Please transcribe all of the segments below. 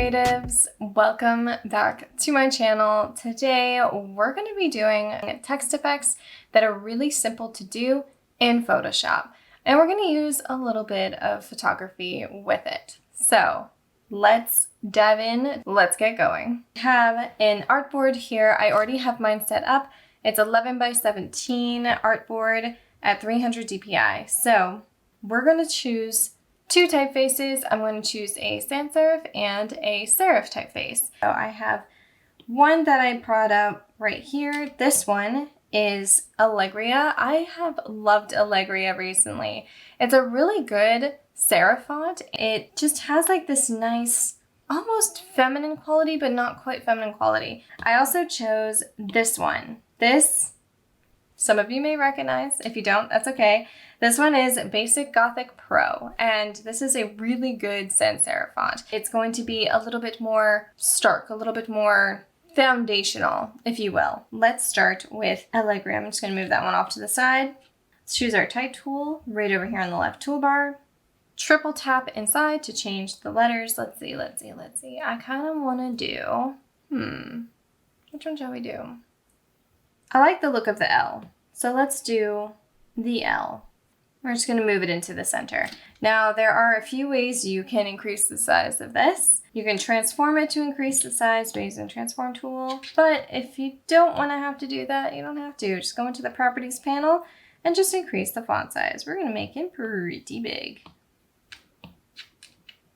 creatives, welcome back to my channel. Today we're going to be doing text effects that are really simple to do in Photoshop, and we're going to use a little bit of photography with it. So let's dive in, let's get going. I have an artboard here. I already have mine set up. It's 11 by 17 artboard at 300 dpi. So we're going to choose two typefaces. I'm going to choose a sans serif and a serif typeface. So I have one that I brought up right here. This one is Allegria. I have loved Allegria recently. It's a really good serif font. It just has like this nice, almost feminine quality, but not quite feminine quality. I also chose this one. This, some of you may recognize. If you don't, that's okay. This one is Basic Gothic Pro, and this is a really good sans serif font. It's going to be a little bit more stark, a little bit more foundational, if you will. Let's start with Allegria. I'm just going to move that one off to the side. Let's choose our type tool right over here on the left toolbar. Triple tap inside to change the letters. Let's see. I kind of want to do, which one shall we do? I like the look of the L, so let's do the L. We're just going to move it into the center. Now, there are a few ways you can increase the size of this. You can transform it to increase the size by using the transform tool. But if you don't want to have to do that, you don't have to. Just go into the properties panel and just increase the font size. We're going to make it pretty big.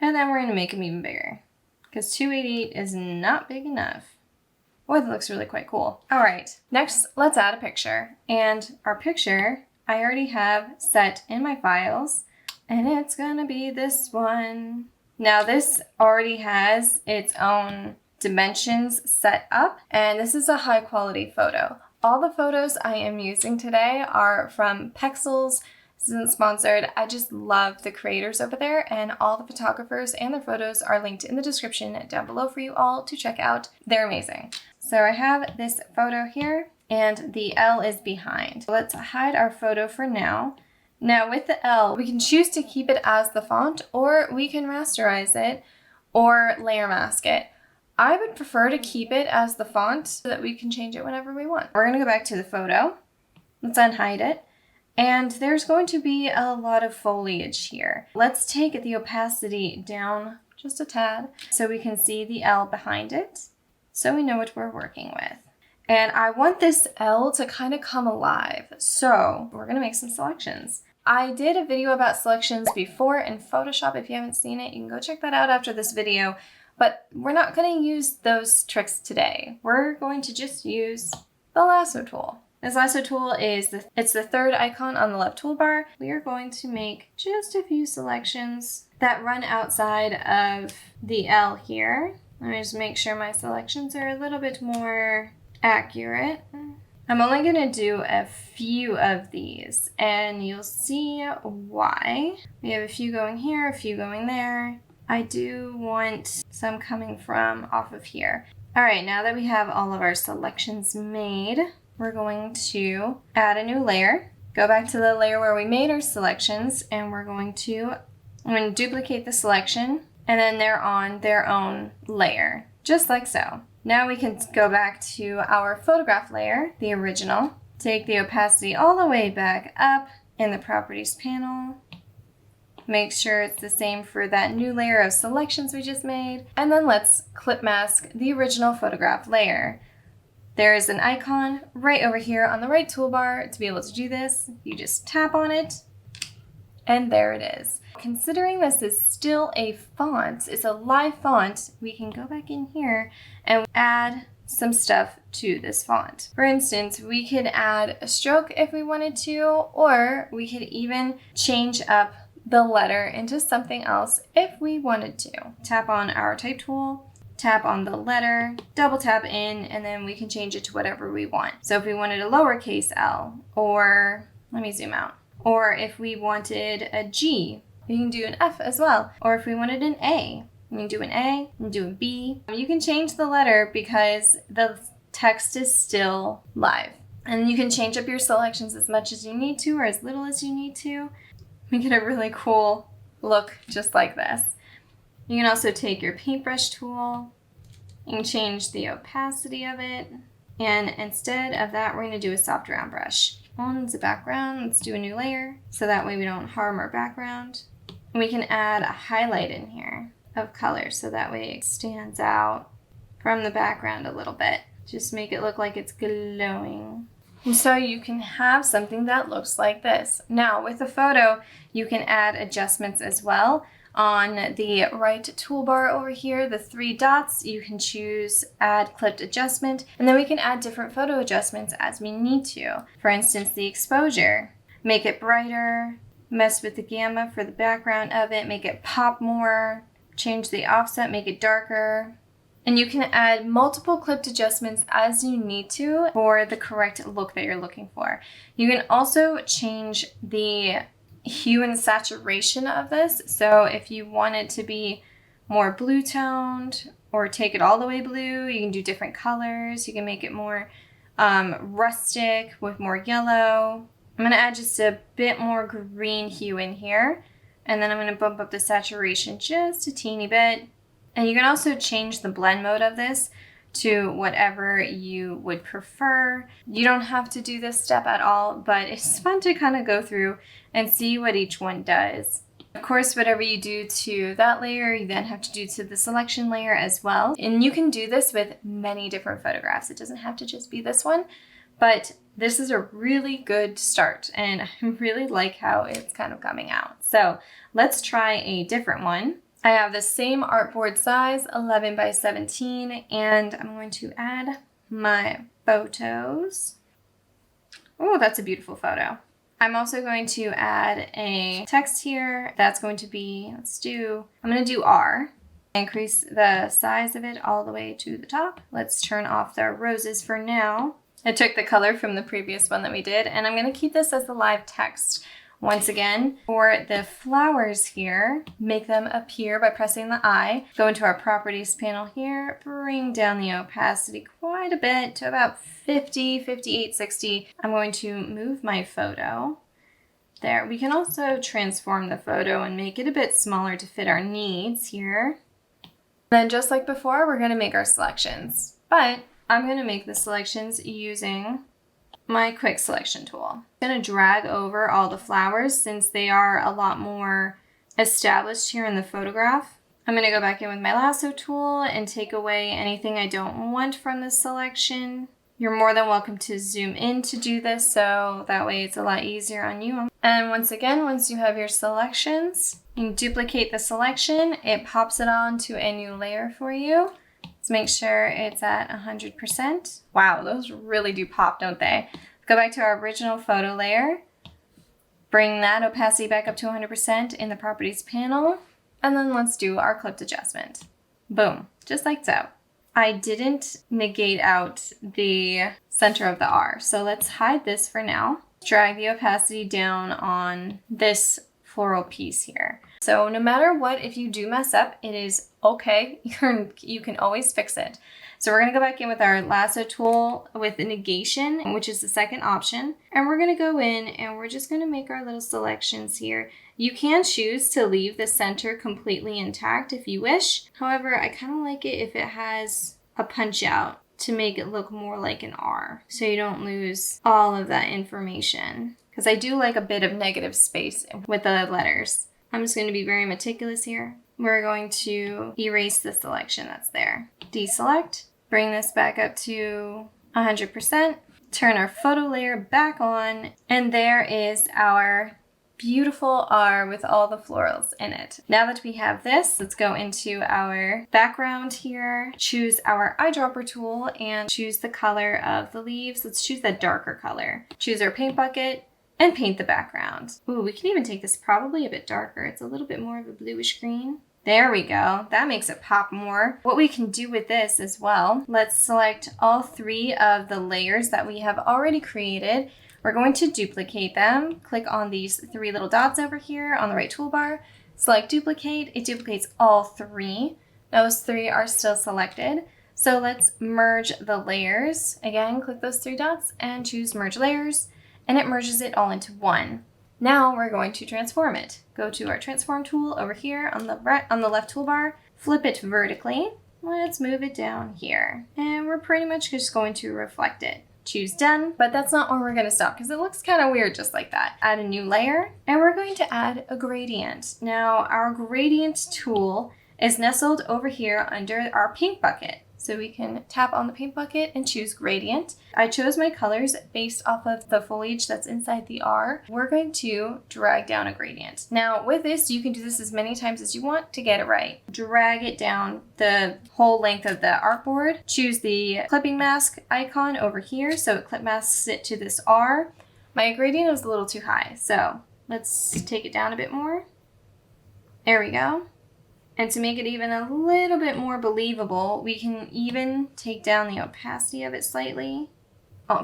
And then we're going to make them even bigger, because 288 is not big enough. Boy, that looks really quite cool. All right, next, let's add a picture. And our picture, I already have set in my files, and it's gonna be this one. Now this already has its own dimensions set up, and this is a high quality photo. All the photos I am using today are from Pexels. This isn't sponsored. I just love the creators over there, and all the photographers and their photos are linked in the description down below for you all to check out. They're amazing. So I have this photo here, and the L is behind. Let's hide our photo for now. Now with the L, we can choose to keep it as the font, or we can rasterize it or layer mask it. I would prefer to keep it as the font so that we can change it whenever we want. We're gonna go back to the photo. Let's unhide it. And there's going to be a lot of foliage here. Let's take the opacity down just a tad so we can see the L behind it, so we know what we're working with. And I want this L to kind of come alive, so we're gonna make some selections. I did a video about selections before in Photoshop. If you haven't seen it, you can go check that out after this video, but we're not gonna use those tricks today. We're going to just use the Lasso Tool. This Lasso Tool is it's the third icon on the left toolbar. We are going to make just a few selections that run outside of the L here. Let me just make sure my selections are a little bit more accurate. I'm only going to do a few of these, and you'll see why. We have a few going here, a few going there. I do want some coming from off of here. All right, now that we have all of our selections made, we're going to add a new layer. Go back to the layer where we made our selections, and I'm going to duplicate the selection, and then they're on their own layer, just like so. Now we can go back to our photograph layer, the original, take the opacity all the way back up in the properties panel, make sure it's the same for that new layer of selections we just made, and then let's clip mask the original photograph layer. There is an icon right over here on the right toolbar. To be able to do this, you just tap on it, and there it is. Considering this is still a font, it's a live font, we can go back in here and add some stuff to this font. For instance, we could add a stroke if we wanted to, or we could even change up the letter into something else if we wanted to. Tap on our type tool, tap on the letter, double tap in, and then we can change it to whatever we want. So if we wanted a lowercase l, or let me zoom out, or if we wanted a G, we can do an F as well. Or if we wanted an A, we can do an A and do a B. You can change the letter because the text is still live. And you can change up your selections as much as you need to or as little as you need to. We get a really cool look just like this. You can also take your paintbrush tool and change the opacity of it. And instead of that, we're going to do a soft round brush. On the background, let's do a new layer so that way we don't harm our background. And we can add a highlight in here of color so that way it stands out from the background a little bit. Just make it look like it's glowing. And so you can have something that looks like this. Now with a photo, you can add adjustments as well. On the right toolbar over here, the 3 dots, you can choose add clipped adjustment, and then we can add different photo adjustments as we need to. For instance, the exposure, make it brighter, mess with the gamma for the background of it, make it pop more, change the offset, make it darker. And you can add multiple clipped adjustments as you need to for the correct look that you're looking for. You can also change the hue and saturation of this. So if you want it to be more blue toned or take it all the way blue, you can do different colors. You can make it more rustic with more yellow. I'm going to add just a bit more green hue in here. And then I'm going to bump up the saturation just a teeny bit. And you can also change the blend mode of this to whatever you would prefer. You don't have to do this step at all, but it's fun to kind of go through and see what each one does. Of course, whatever you do to that layer, you then have to do to the selection layer as well. And you can do this with many different photographs. It doesn't have to just be this one, but this is a really good start, and I really like how it's kind of coming out. So let's try a different one. I have the same artboard size, 11 by 17, and I'm going to add my photos. Oh, that's a beautiful photo. I'm also going to add a text here. That's going to be, I'm going to do R. Increase the size of it all the way to the top. Let's turn off the roses for now. I took the color from the previous one that we did, and I'm going to keep this as the live text. Once again, for the flowers here, make them appear by pressing the I. Go into our properties panel here, bring down the opacity quite a bit to about 50, 58, 60. I'm going to move my photo. There, we can also transform the photo and make it a bit smaller to fit our needs here. Then just like before, we're going to make our selections. But I'm going to make the selections using my quick selection tool. I'm going to drag over all the flowers since they are a lot more established here in the photograph. I'm going to go back in with my lasso tool and take away anything I don't want from this selection. You're more than welcome to zoom in to do this, so that way it's a lot easier on you. And once again, once you have your selections, you can duplicate the selection. It pops it onto a new layer for you. Let's make sure it's at 100%. Wow, those really do pop, don't they? Go back to our original photo layer. Bring that opacity back up to 100% in the properties panel. And then let's do our clipped adjustment. Boom, just like so. I didn't negate out the center of the R, so let's hide this for now. Drag the opacity down on this floral piece here. So no matter what, if you do mess up, it is okay. You can always fix it. So we're going to go back in with our lasso tool with the negation, which is the second option. And we're going to go in and we're just going to make our little selections here. You can choose to leave the center completely intact if you wish. However, I kind of like it if it has a punch out to make it look more like an R, so you don't lose all of that information. Because I do like a bit of negative space with the letters. I'm just going to be very meticulous here. We're going to erase the selection that's there. Deselect, bring this back up to 100%, turn our photo layer back on, and there is our beautiful R with all the florals in it. Now that we have this, let's go into our background here, choose our eyedropper tool, and choose the color of the leaves. Let's choose the darker color. Choose our paint bucket, and paint the background. Ooh, we can even take this probably a bit darker. It's a little bit more of a bluish green. There we go. That makes it pop more. What we can do with this as well, let's select all 3 of the layers that we have already created. We're going to duplicate them. Click on these 3 little dots over here on the right toolbar. Select duplicate. It duplicates all 3. Those 3 are still selected. So let's merge the layers. Again, click those 3 dots and choose merge layers. And it merges it all into one. Now we're going to transform it. Go to our transform tool over here on the left toolbar, flip it vertically. Let's move it down here. And we're pretty much just going to reflect it. Choose done, but that's not where we're going to stop because it looks kind of weird just like that. Add a new layer, and we're going to add a gradient. Now our gradient tool is nestled over here under our paint bucket. So we can tap on the paint bucket and choose gradient. I chose my colors based off of the foliage that's inside the R. We're going to drag down a gradient. Now with this, you can do this as many times as you want to get it right. Drag it down the whole length of the artboard. Choose the clipping mask icon over here so it clip masks it to this R. My gradient was a little too high, so let's take it down a bit more. There we go. And to make it even a little bit more believable, we can even take down the opacity of it slightly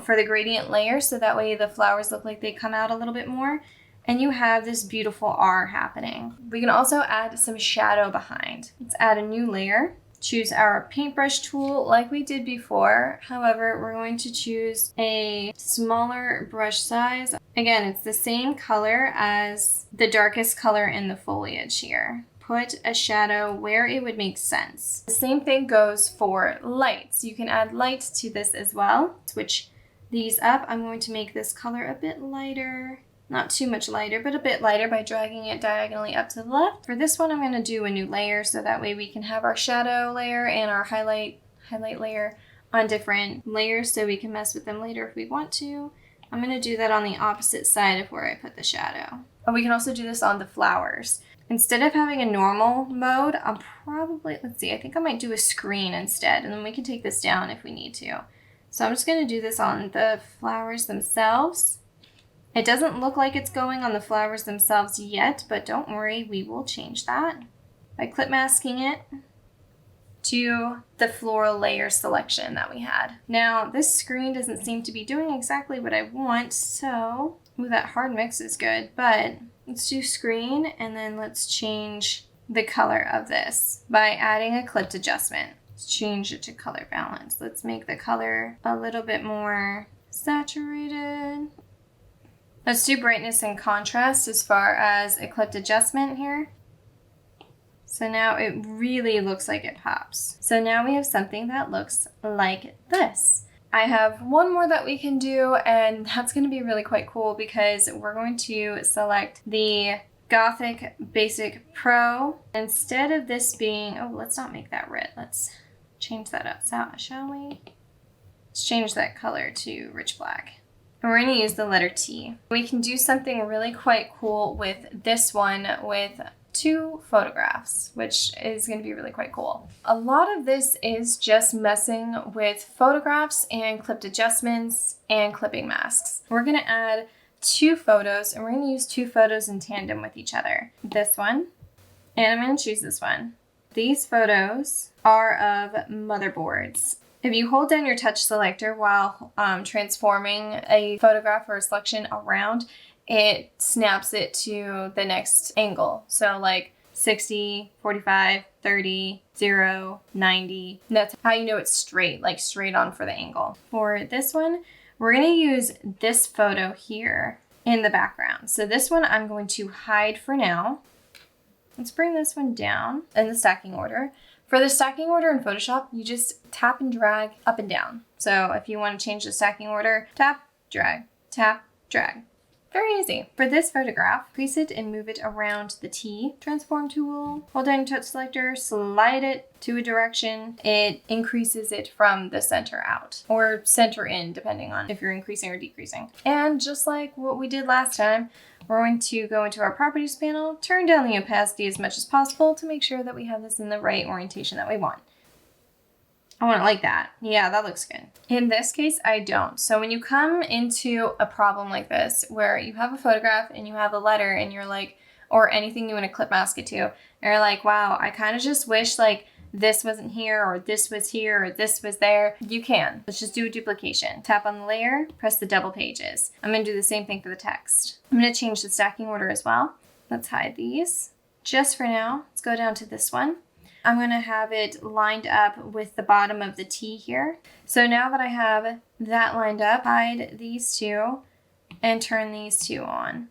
for the gradient layer, so that way the flowers look like they come out a little bit more, and you have this beautiful R happening. We can also add some shadow behind. Let's add a new layer. Choose our paintbrush tool like we did before. However, we're going to choose a smaller brush size. Again, it's the same color as the darkest color in the foliage here. Put a shadow where it would make sense. The same thing goes for lights. You can add light to this as well. Switch these up. I'm going to make this color a bit lighter. Not too much lighter, but a bit lighter by dragging it diagonally up to the left. For this one, I'm going to do a new layer so that way we can have our shadow layer and our highlight layer on different layers so we can mess with them later if we want to. I'm going to do that on the opposite side of where I put the shadow. And we can also do this on the flowers. Instead of having a normal mode, I'm probably, let's see, I think I might do a screen instead, and then we can take this down if we need to. So I'm just going to do this on the flowers themselves. It doesn't look like it's going on the flowers themselves yet, but don't worry, we will change that by clip masking it to the floral layer selection that we had. Now, this screen doesn't seem to be doing exactly what I want, so, ooh, that hard mix is good, but let's do screen, and then let's change the color of this by adding a clipped adjustment. Let's change it to color balance. Let's make the color a little bit more saturated. Let's do brightness and contrast as far as a clipped adjustment here. So now it really looks like it pops. So now we have something that looks like this. I have one more that we can do, and that's going to be really quite cool because we're going to select the Gothic Basic Pro. Instead of this being, oh, let's not make that red. Let's change that up, shall we? Let's change that color to rich black. And we're going to use the letter T. We can do something really quite cool with this one with 2 photographs, which is going to be really quite cool. A lot of this is just messing with photographs and clipped adjustments and clipping masks. We're going to add 2 photos, and we're going to use 2 photos in tandem with each other. This one, and I'm going to choose this one. These photos are of motherboards. If you hold down your touch selector while transforming a photograph or a selection around, it snaps it to the next angle. So like 60, 45, 30, 0, 90. That's how you know it's straight, like straight on for the angle. For this one, we're going to use this photo here in the background. So this one I'm going to hide for now. Let's bring this one down in the stacking order. For the stacking order in Photoshop, you just tap and drag up and down. So if you want to change the stacking order, tap, drag, tap, drag. Very easy. For this photograph, crease it and move it around the T transform tool. Hold down your touch selector, slide it to a direction. It increases it from the center out or center in, depending on if you're increasing or decreasing. And just like what we did last time, we're going to go into our properties panel, turn down the opacity as much as possible to make sure that we have this in the right orientation that we want. I want it like that. Yeah, that looks good. In this case, I don't. So when you come into a problem like this, where you have a photograph and you have a letter and you're like, or anything you want to clip mask it to, and you're like, wow, I kind of just wish like this wasn't here, or this was here, or this was there. You can. Let's just do a duplication. Tap on the layer, press the double pages. I'm going to do the same thing for the text. I'm going to change the stacking order as well. Let's hide these. Just for now, let's go down to this one. I'm going to have it lined up with the bottom of the T here. So now that I have that lined up, hide these 2 and turn these 2 on.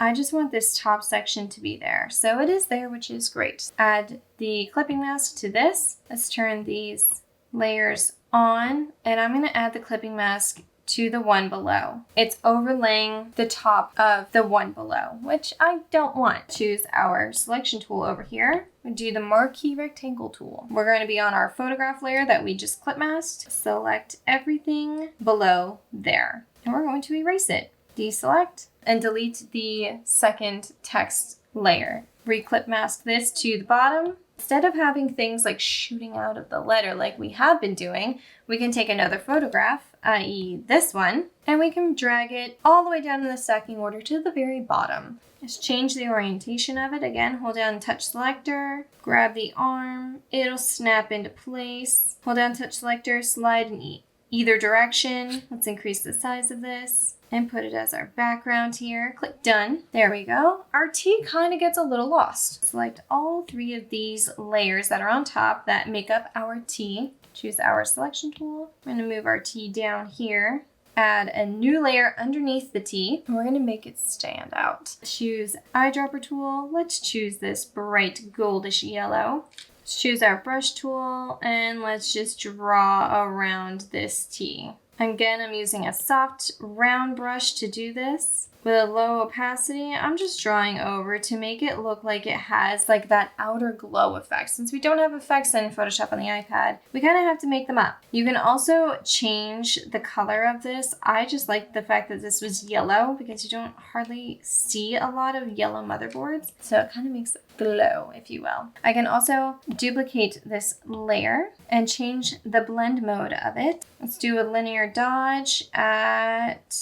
I just want this top section to be there. So it is there, which is great. Add the clipping mask to this. Let's turn these layers on, and I'm gonna add the clipping mask to the one below. It's overlaying the top of the one below, which I don't want. Choose our selection tool over here and do the marquee rectangle tool. We're going to be on our photograph layer that we just clip masked. Select everything below there, and we're going to erase it. Deselect and delete the second text layer. Reclip mask this to the bottom. Instead of having things like shooting out of the letter like we have been doing, we can take another photograph, i.e. this one, and we can drag it all the way down in the stacking order to the very bottom. Just change the orientation of it. Again, hold down touch selector, grab the arm, it'll snap into place. Hold down touch selector, slide in either direction. Let's increase the size of this and put it as our background here. Click done. There we go. Our T kind of gets a little lost. Select all three of these layers that are on top that make up our T. Choose our selection tool. I'm going to move our T down here. Add a new layer underneath the T. And we're going to make it stand out. Choose eyedropper tool. Let's choose this bright goldish yellow. Let's choose our brush tool and let's just draw around this T. Again, I'm using a soft round brush to do this. With a low opacity, I'm just drawing over to make it look like it has like that outer glow effect. Since we don't have effects in Photoshop on the iPad, we kind of have to make them up. You can also change the color of this. I just like the fact that this was yellow because you don't hardly see a lot of yellow motherboards. So it kind of makes it glow, if you will. I can also duplicate this layer and change the blend mode of it. Let's do a linear dodge at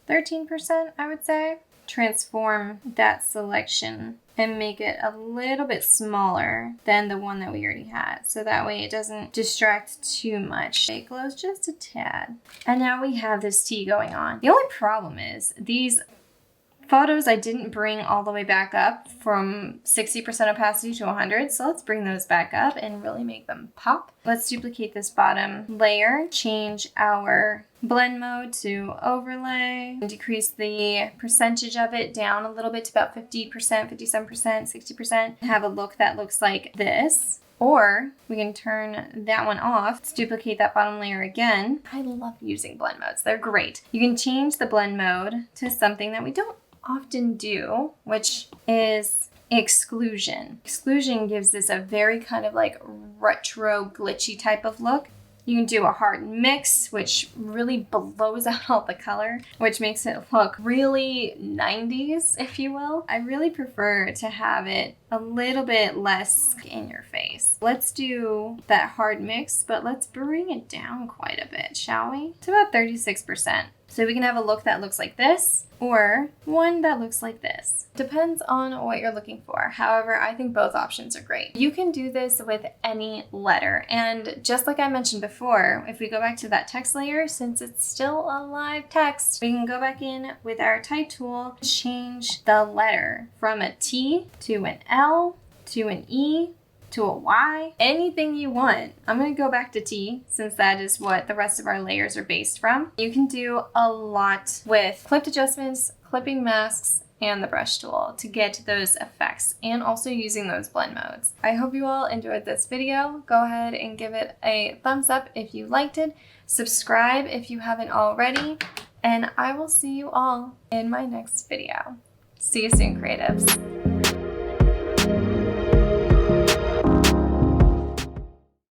13%, I would say. Transform that selection and make it a little bit smaller than the one that we already had. So that way it doesn't distract too much. It glows just a tad. And now we have this T going on. The only problem is these photos I didn't bring all the way back up from 60% opacity to 100. So let's bring those back up and really make them pop. Let's duplicate this bottom layer, change our blend mode to overlay, and decrease the percentage of it down a little bit to about 50%, 57%, 60%. Have a look that looks like this. Or we can turn that one off. Let's duplicate that bottom layer again. I love using blend modes. They're great. You can change the blend mode to something that we don't often do, which is exclusion. Exclusion gives this a very kind of like retro glitchy type of look. You can do a hard mix, which really blows out all the color, which makes it look really 90s, if you will. I really prefer to have it a little bit less in your face. Let's do that hard mix, but let's bring it down quite a bit, shall we? To about 36%. So we can have a look that looks like this, or one that looks like this. Depends on what you're looking for. However, I think both options are great. You can do this with any letter. And just like I mentioned before, if we go back to that text layer, since it's still a live text, we can go back in with our type tool, change the letter from a T to an L to an E to a Y, anything you want. I'm gonna go back to T since that is what the rest of our layers are based from. You can do a lot with clipped adjustments, clipping masks, and the brush tool to get those effects, and also using those blend modes. I hope you all enjoyed this video. Go ahead and give it a thumbs up if you liked it. Subscribe if you haven't already, and I will see you all in my next video. See you soon, creatives.